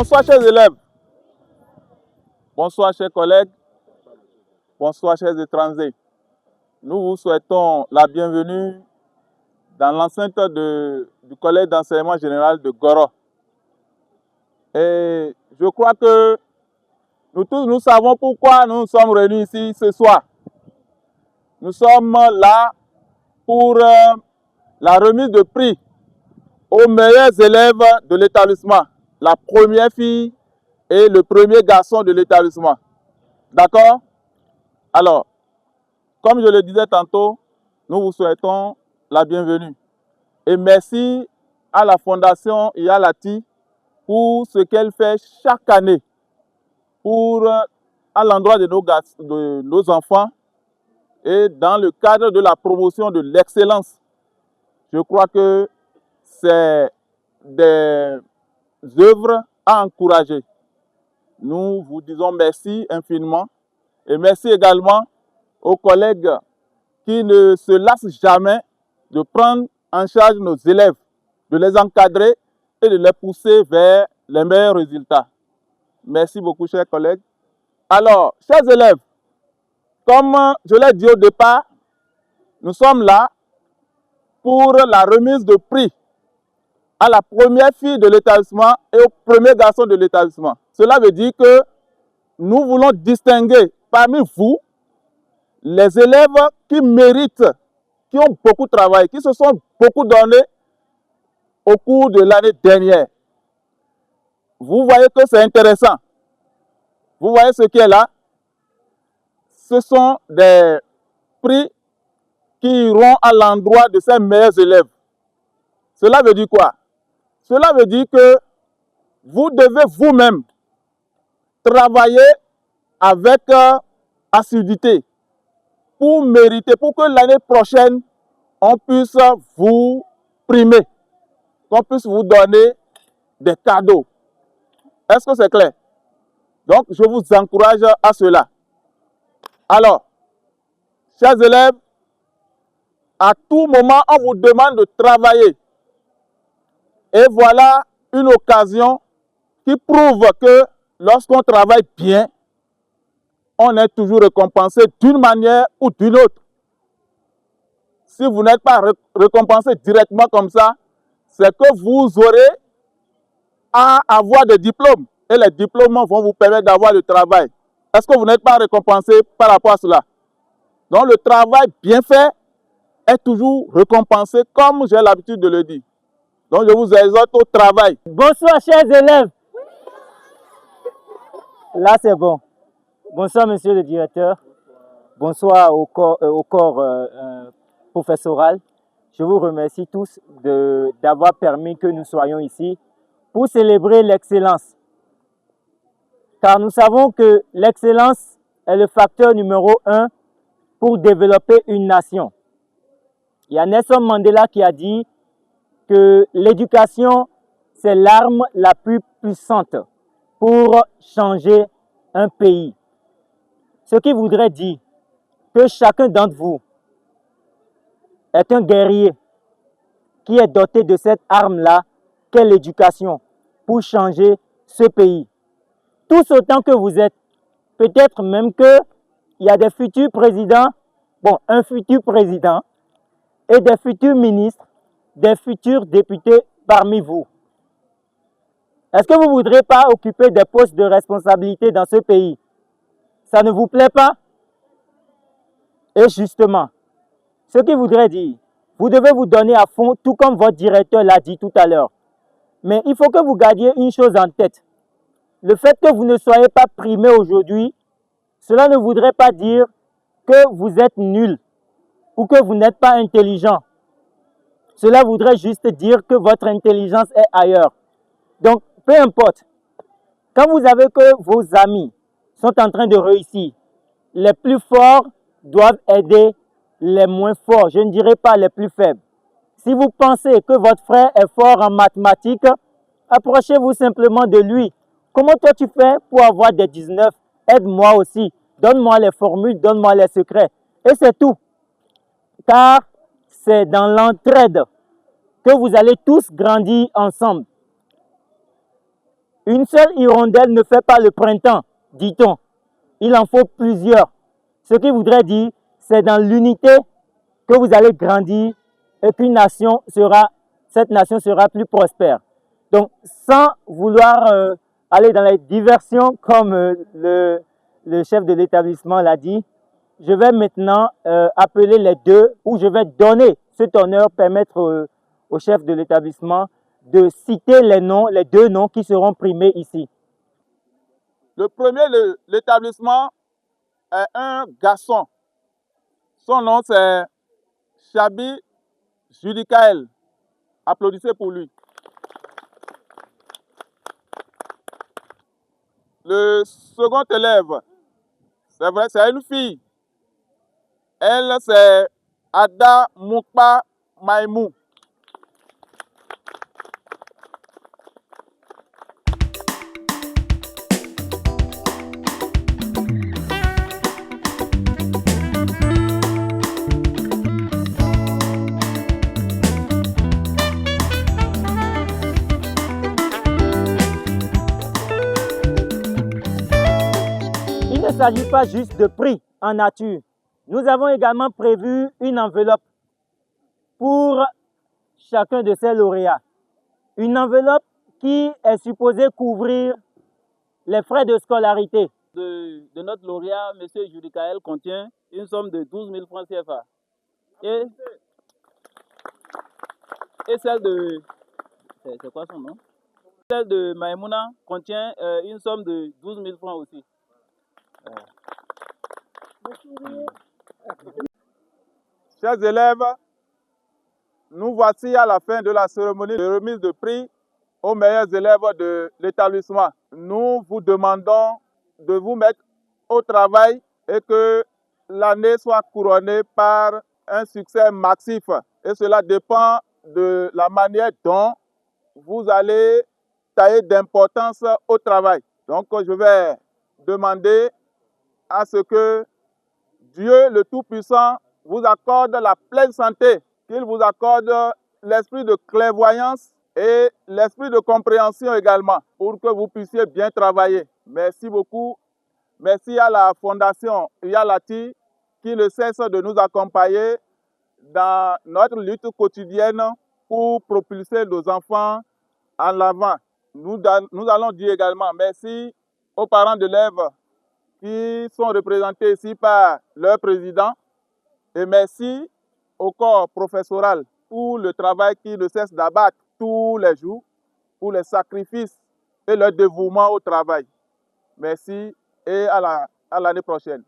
Bonsoir chers élèves, bonsoir chers collègues, bonsoir chers étrangers. Nous vous souhaitons la bienvenue dans l'enceinte du collège d'enseignement général de Goro. Et je crois que nous tous, nous savons pourquoi nous sommes réunis ici ce soir. Nous sommes là pour la remise de prix aux meilleurs élèves de l'établissement, la première fille et le premier garçon de l'établissement. D'accord? Alors, comme je le disais tantôt, nous vous souhaitons la bienvenue. Et merci à la Fondation Iyalati pour ce qu'elle fait chaque année à l'endroit de nos enfants et dans le cadre de la promotion de l'excellence. Je crois que c'est des œuvres à encourager. Nous vous disons merci infiniment et merci également aux collègues qui ne se lassent jamais de prendre en charge nos élèves, de les encadrer et de les pousser vers les meilleurs résultats. Merci beaucoup, chers collègues. Alors, chers élèves, comme je l'ai dit au départ, nous sommes là pour la remise de prix à la première fille de l'établissement et au premier garçon de l'établissement. Cela veut dire que nous voulons distinguer parmi vous les élèves qui méritent, qui ont beaucoup travaillé, qui se sont beaucoup donnés au cours de l'année dernière. Vous voyez que c'est intéressant. Vous voyez ce qui est là? Ce sont des prix qui iront à l'endroit de ces meilleurs élèves. Cela veut dire quoi? Cela veut dire que vous devez vous-même travailler avec assiduité pour mériter, pour que l'année prochaine, on puisse vous primer, qu'on puisse vous donner des cadeaux. Est-ce que c'est clair? Donc, je vous encourage à cela. Alors, chers élèves, à tout moment, on vous demande de travailler. Et voilà une occasion qui prouve que lorsqu'on travaille bien, on est toujours récompensé d'une manière ou d'une autre. Si vous n'êtes pas récompensé directement comme ça, c'est que vous aurez à avoir des diplômes. Et les diplômes vont vous permettre d'avoir le travail. Est-ce que vous n'êtes pas récompensé par rapport à cela? Donc le travail bien fait est toujours récompensé, comme j'ai l'habitude de le dire. Donc je vous exhorte au travail. Bonsoir chers élèves. Là c'est bon. Bonsoir monsieur le directeur. Bonsoir au corps professoral. Je vous remercie tous d'avoir permis que nous soyons ici pour célébrer l'excellence. Car nous savons que l'excellence est le facteur numéro 1 pour développer une nation. Il y a Nelson Mandela qui a dit que l'éducation, c'est l'arme la plus puissante pour changer un pays. Ce qui voudrait dire que chacun d'entre vous est un guerrier qui est doté de cette arme-là, qu'est l'éducation, pour changer ce pays. Tous autant que vous êtes, peut-être même qu'il y a des futurs présidents, un futur président et des futurs ministres, des futurs députés parmi vous. Est-ce que vous ne voudrez pas occuper des postes de responsabilité dans ce pays? Ça ne vous plaît pas? Et justement, ce qui voudrait dire, vous devez vous donner à fond, tout comme votre directeur l'a dit tout à l'heure. Mais il faut que vous gardiez une chose en tête. Le fait que vous ne soyez pas primé aujourd'hui, cela ne voudrait pas dire que vous êtes nul ou que vous n'êtes pas intelligent. Cela voudrait juste dire que votre intelligence est ailleurs. Donc, peu importe. Quand vous avez que vos amis sont en train de réussir, les plus forts doivent aider les moins forts. Je ne dirais pas les plus faibles. Si vous pensez que votre frère est fort en mathématiques, approchez-vous simplement de lui. Comment toi tu fais pour avoir des 19? Aide-moi aussi. Donne-moi les formules, donne-moi les secrets. Et c'est tout. Car c'est dans l'entraide que vous allez tous grandir ensemble. Une seule hirondelle ne fait pas le printemps, dit-on. Il en faut plusieurs. Ce qui voudrait dire, c'est dans l'unité que vous allez grandir et cette nation sera plus prospère. Donc, sans vouloir aller dans les diversions comme le chef de l'établissement l'a dit, je vais maintenant appeler les deux, ou je vais donner cet honneur, permettre au chef de l'établissement de citer les deux noms qui seront primés ici. Le premier de l'établissement est un garçon. Son nom c'est Chabi Judicaël. Applaudissez pour lui. Le second élève, c'est vrai, c'est une fille. Elle, c'est Ada Moukpa Maïmou. Il ne s'agit pas juste de prix en nature. Nous avons également prévu une enveloppe pour chacun de ces lauréats. Une enveloppe qui est supposée couvrir les frais de scolarité. De notre lauréat, M. Judicaël, contient une somme de 12 000 francs CFA. Et celle de... C'est quoi son nom? Celle de Maïmouna contient une somme de 12 000 francs aussi. Chers élèves, nous voici à la fin de la cérémonie de remise de prix aux meilleurs élèves de l'établissement. Nous vous demandons de vous mettre au travail et que l'année soit couronnée par un succès massif. Et cela dépend de la manière dont vous allez tailler d'importance au travail. Donc je vais demander à ce que Dieu le Tout-Puissant vous accorde la pleine santé, qu'il vous accorde l'esprit de clairvoyance et l'esprit de compréhension également, pour que vous puissiez bien travailler. Merci beaucoup. Merci à la Fondation Iyalati qui ne cesse de nous accompagner dans notre lutte quotidienne pour propulser nos enfants en l'avant. Nous allons dire également merci aux parents d'élèves qui sont représentés ici par leur président. Et merci au corps professoral pour le travail qui ne cesse d'abattre tous les jours, pour les sacrifices et le dévouement au travail. Merci et à l'année prochaine.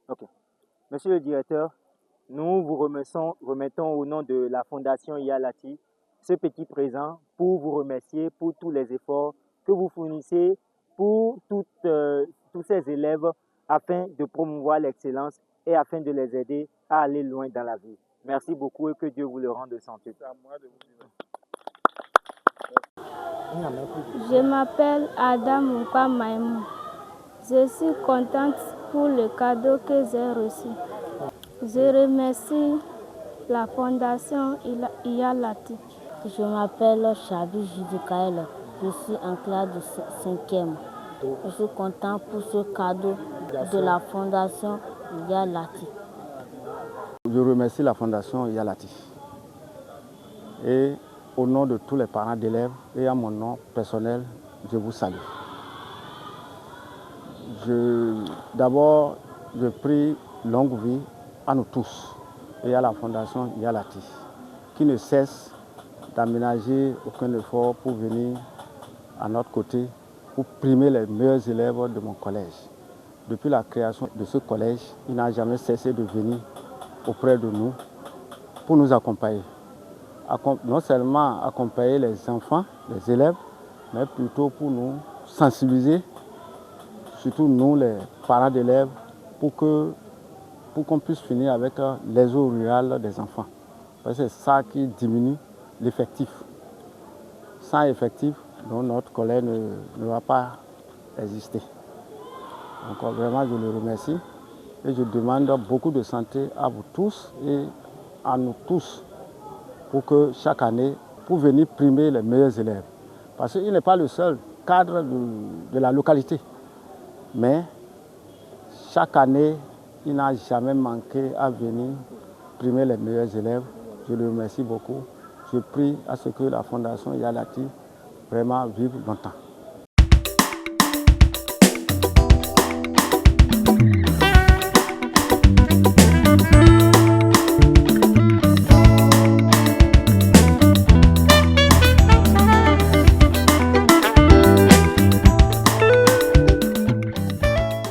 Okay. Monsieur le directeur, nous vous remettons au nom de la Fondation Iyalati ce petit présent pour vous remercier pour tous les efforts que vous fournissez pour tous ces élèves afin de promouvoir l'excellence et afin de les aider à aller loin dans la vie. Merci beaucoup et que Dieu vous le rende de santé. Je m'appelle Ada Moukpa Maïmou. Je suis contente pour le cadeau que j'ai reçu. Je remercie la Fondation Iyalati. Je m'appelle Chabi Judicaël. Je suis en classe de 5e. Je suis content pour ce cadeau de la Fondation Iyalati. Je remercie la Fondation Iyalati. Et au nom de tous les parents d'élèves et à mon nom personnel, je vous salue. D'abord, je prie longue vie à nous tous et à la Fondation Iyalati, qui ne cesse d'aménager aucun effort pour venir à notre côté, pour primer les meilleurs élèves de mon collège. Depuis la création de ce collège, il n'a jamais cessé de venir auprès de nous pour nous accompagner. Non seulement accompagner les enfants, les élèves, mais plutôt pour nous sensibiliser, surtout nous les parents d'élèves, pour qu'on puisse finir avec les eaux rurales des enfants. Parce que c'est ça qui diminue l'effectif. Sans effectif, notre collège ne va pas exister. Donc vraiment, je le remercie et je demande beaucoup de santé à vous tous et à nous tous pour que chaque année, pour venir primer les meilleurs élèves. Parce qu'il n'est pas le seul cadre de la localité. Mais chaque année, il n'a jamais manqué à venir primer les meilleurs élèves. Je le remercie beaucoup. Je prie à ce que la Fondation Yalati vraiment vive longtemps.